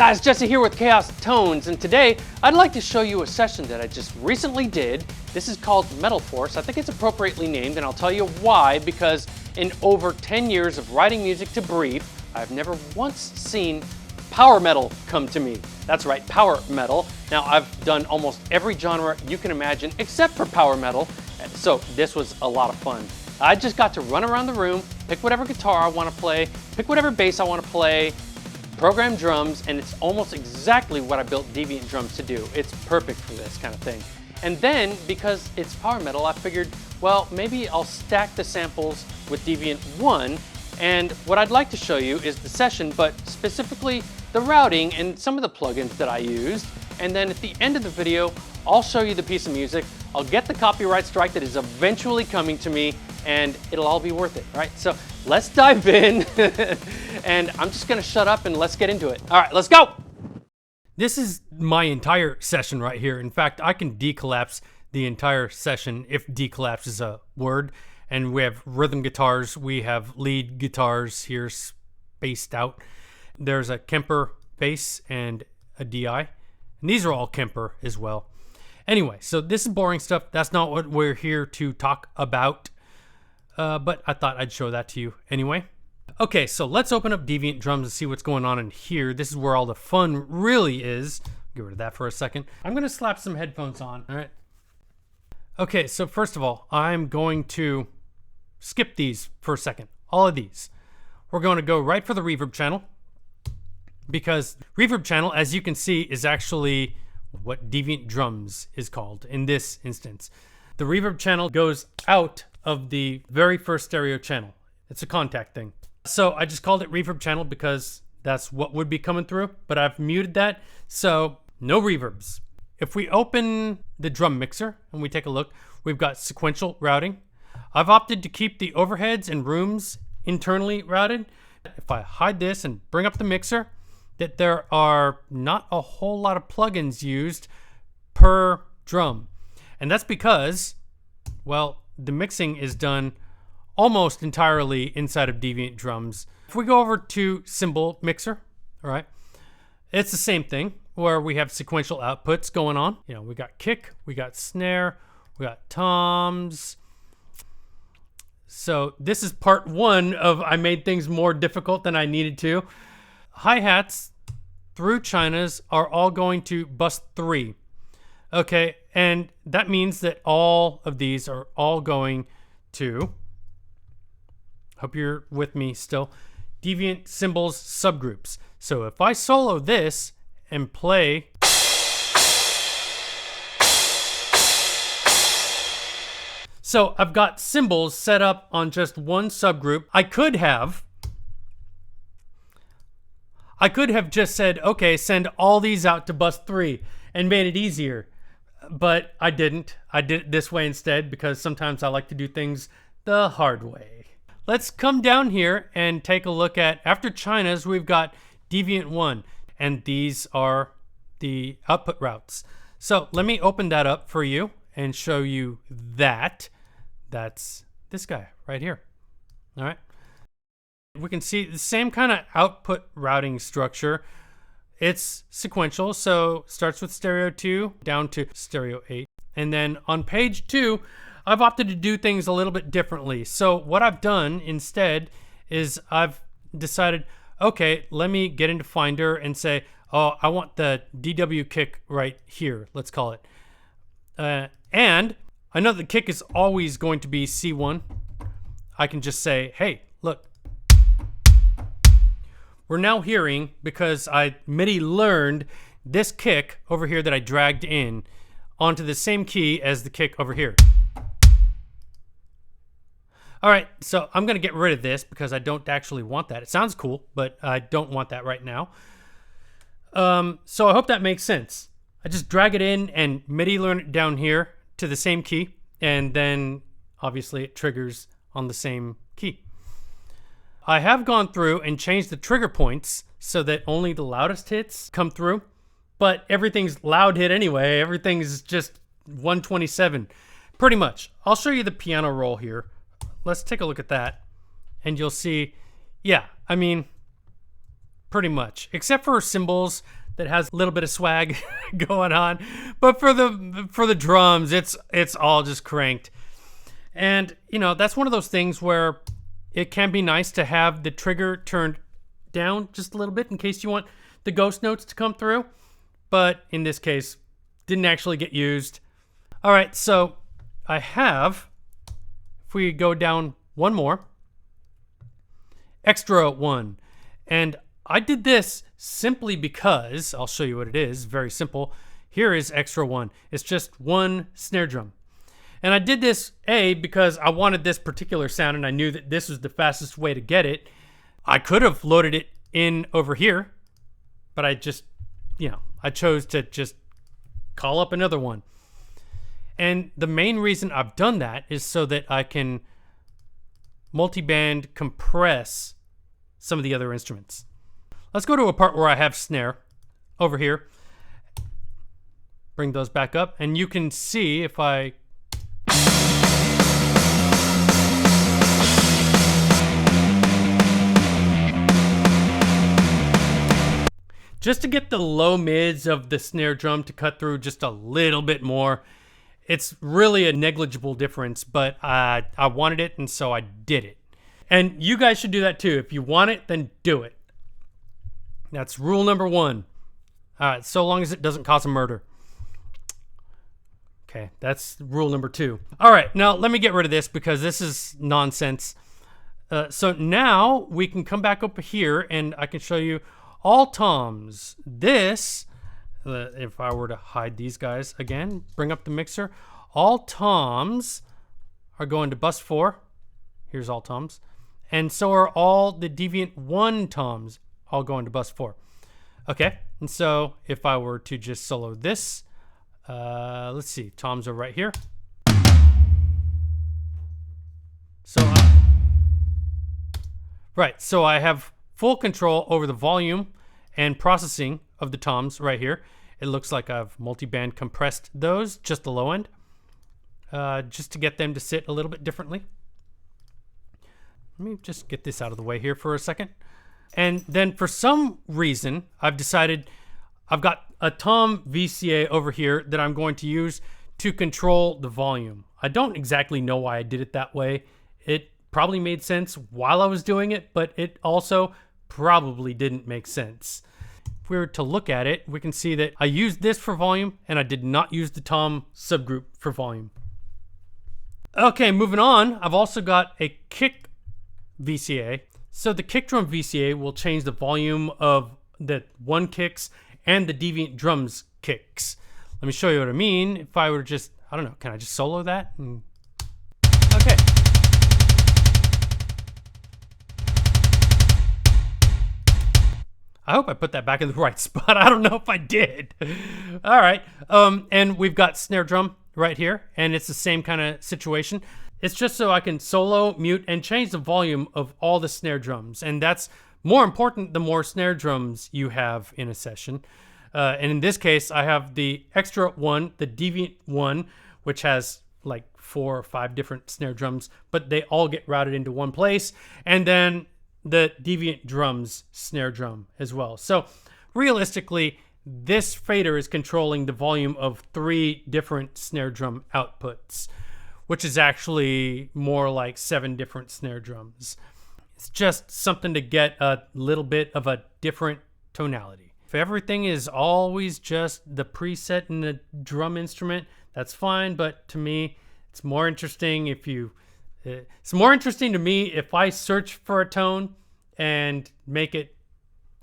guys, Jesse here with Chaos Tones, and today I'd like to show you a session that I just recently did. This is called Metal Force. I think it's appropriately named, and I'll tell you why, because in over 10 years of writing music to brief, I've never once seen power metal come to me. That's right, power metal. Now, I've done almost every genre you can imagine except for power metal, so this was a lot of fun. I just got to run around the room, pick whatever guitar I want to play, pick whatever bass I want to play, program drums, and it's almost exactly what I built Deviant Drums to do. It's perfect for this kind of thing. And then, because it's power metal, I figured, well, maybe I'll stack the samples with Deviant ONE, and what I'd like to show you is the session, but specifically the routing and some of the plugins that I used. And then at the end of the video, I'll show you the piece of music. I'll get the copyright strike that is eventually coming to me, and it'll all be worth it, right? So let's dive in, and I'm just gonna shut up and let's get into it. All right, let's go. This is my entire session right here. In fact, I can decollapse the entire session if decollapse is a word. And we have rhythm guitars, we have lead guitars here spaced out. There's a Kemper bass and a DI. And these are all Kemper as well. Anyway, so this is boring stuff. That's not what we're here to talk about. But I thought I'd show that to you anyway. Okay, so let's open up Deviant Drums and see what's going on in here. This is where all the fun really is. Get rid of that for a second. I'm gonna slap some headphones on, all right? Okay, so first of all, I'm going to skip these for a second. All of these. We're going to go right for the reverb channel, because reverb channel, as you can see, is actually what Deviant Drums is called in this instance. The reverb channel goes out of the very first stereo channel. It's a contact thing. So I just called it reverb channel because that's what would be coming through, but I've muted that, so no reverbs. If we open the drum mixer and we take a look, we've got sequential routing. I've opted to keep the overheads and rooms internally routed. If I hide this and bring up the mixer, that there are not a whole lot of plugins used per drum. And that's because, well, the mixing is done almost entirely inside of Deviant Drums. If we go over to cymbal mixer, all right, it's the same thing where we have sequential outputs going on. You know, we got kick, we got snare, we got toms. So this is part one of I made things more difficult than I needed to. Hi-hats through Chinas are all going to bus 3. Okay, and that means that all of these are all going to, hope you're with me still, Deviant cymbals subgroups. So if I solo this and play, so I've got cymbals set up on just one subgroup. I could have just said, okay, send all these out to bus 3 and made it easier. But I didn't. I did it this way instead because sometimes I like to do things the hard way. Let's come down here and take a look at, after China's, we've got Deviant ONE, and these are the output routes. So let me open that up for you and show you that. That's this guy right here. All right. We can see the same kind of output routing structure. It's sequential, so starts with stereo 2 down to stereo 8. And then on page 2, I've opted to do things a little bit differently. So what I've done instead is I've decided, okay, let me get into Finder and say, oh, I want the DW kick right here, let's call it. And I know the kick is always going to be C1. I can just say, hey, look. We're now hearing, because I MIDI learned this kick over here that I dragged in onto the same key as the kick over here. All right, so I'm gonna get rid of this because I don't actually want that. It sounds cool, but I don't want that right now. So I hope that makes sense. I just drag it in and MIDI learn it down here to the same key, and then obviously it triggers on the same key. I have gone through and changed the trigger points so that only the loudest hits come through, but everything's loud hit anyway. Everything's just 127, pretty much. I'll show you the piano roll here. Let's take a look at that, and you'll see, yeah, I mean, pretty much, except for cymbals that has a little bit of swag going on. But for the drums, it's all just cranked. And you know, that's one of those things where it can be nice to have the trigger turned down just a little bit in case you want the ghost notes to come through. But in this case, didn't actually get used. All right, so I have, if we go down one more, Extra One. And I did this simply because, I'll show you what it is, very simple. Here is Extra One. It's just one snare drum. And I did this, because I wanted this particular sound and I knew that this was the fastest way to get it. I could have loaded it in over here, but I just, I chose to just call up another one. And the main reason I've done that is so that I can multiband compress some of the other instruments. Let's go to a part where I have snare over here. Bring those back up, and you can see if I just to get the low mids of the snare drum to cut through just a little bit more. It's really a negligible difference, but I wanted it, and so I did it. And you guys should do that too. If you want it, then do it. That's rule number one. All right, so long as it doesn't cause a murder. Okay, that's rule number two. All right, now let me get rid of this because this is nonsense. So now we can come back up here and I can show you all toms. This, if I were to hide these guys again, bring up the mixer, all toms are going to bus 4. Here's all toms. And so are all the Deviant ONE toms, all going to bus 4. Okay, and so if I were to just solo this, let's see, toms are right here. So, so I have full control over the volume and processing of the toms right here. It looks like I've multiband compressed those, just the low end, just to get them to sit a little bit differently. Let me just get this out of the way here for a second. And then for some reason, I've decided I've got a tom VCA over here that I'm going to use to control the volume. I don't exactly know why I did it that way. It probably made sense while I was doing it, but it also probably didn't make sense. If we were to look at it, we can see that I used this for volume and I did not use the tom subgroup for volume. Okay, moving on, I've also got a kick VCA. So the kick drum VCA will change the volume of the one kicks and the Deviant Drums kicks. Let me show you what I mean. If I were to just, I don't know, can I just solo that? Okay. I hope I put that back in the right spot. I don't know if I did. All right. And we've got snare drum right here, and it's the same kind of situation. It's just so I can solo, mute, and change the volume of all the snare drums. And that's more important the more snare drums you have in a session. And in this case, I have the Extra One, the Deviant ONE, which has like 4 or 5 different snare drums, but they all get routed into one place. And then the Deviant Drums snare drum as well. So realistically, this fader is controlling the volume of 3 different snare drum outputs, which is actually more like 7 different snare drums. It's just something to get a little bit of a different tonality. If everything is always just the preset in the drum instrument, that's fine, but to me, it's more interesting if you... It's more interesting to me if I search for a tone and make it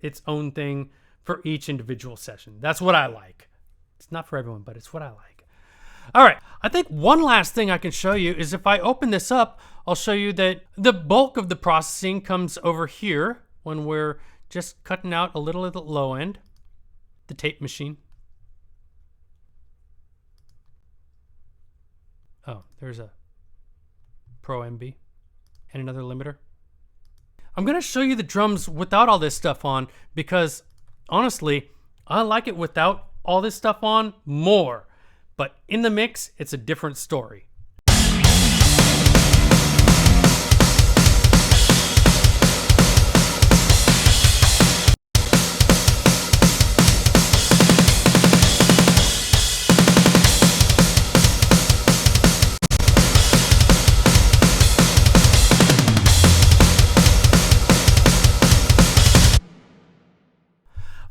its own thing for each individual session. That's what I like. It's not for everyone, but it's what I like. All right, I think one last thing I can show you is if I open this up, I'll show you that the bulk of the processing comes over here when we're just cutting out a little at the low end, the tape machine. Oh, there's a Pro MB and another limiter. I'm gonna show you the drums without all this stuff on because honestly, I like it without all this stuff on more. But in the mix, it's a different story.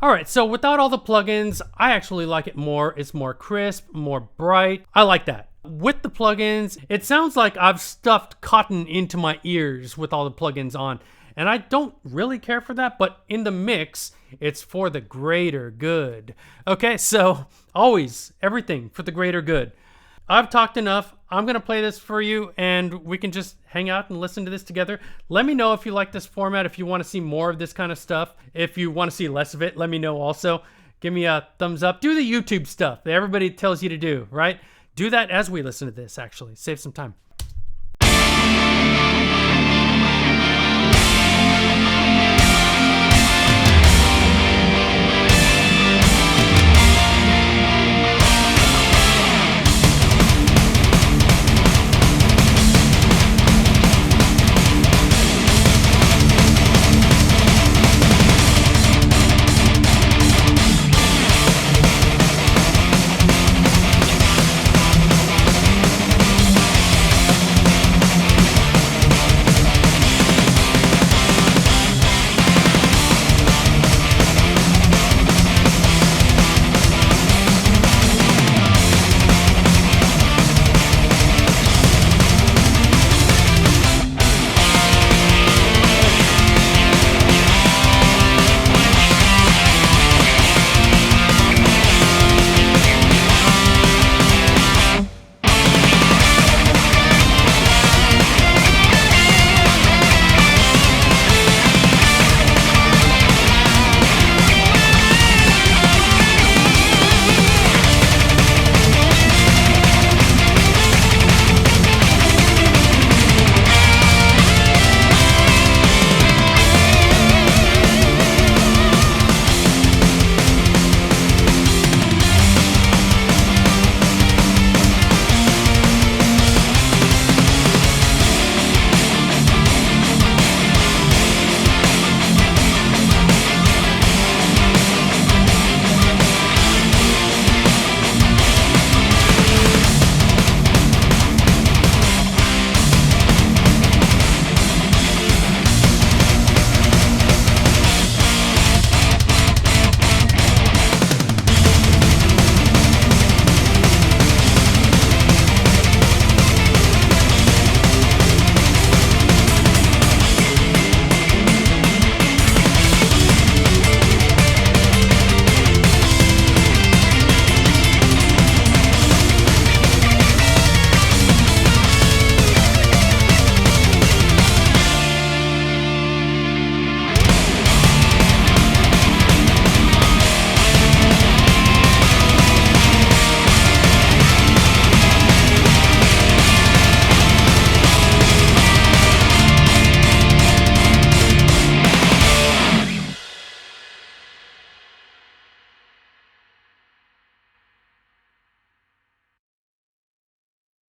All right, so without all the plugins, I actually like it more. It's more crisp, more bright. I like that. With the plugins, it sounds like I've stuffed cotton into my ears with all the plugins on. And I don't really care for that, but in the mix, it's for the greater good. Okay, so always everything for the greater good. I've talked enough. I'm going to play this for you and we can just hang out and listen to this together. Let me know if you like this format, if you want to see more of this kind of stuff. If you want to see less of it, let me know also. Give me a thumbs up. Do the YouTube stuff that everybody tells you to do, right? Do that as we listen to this, actually. Save some time.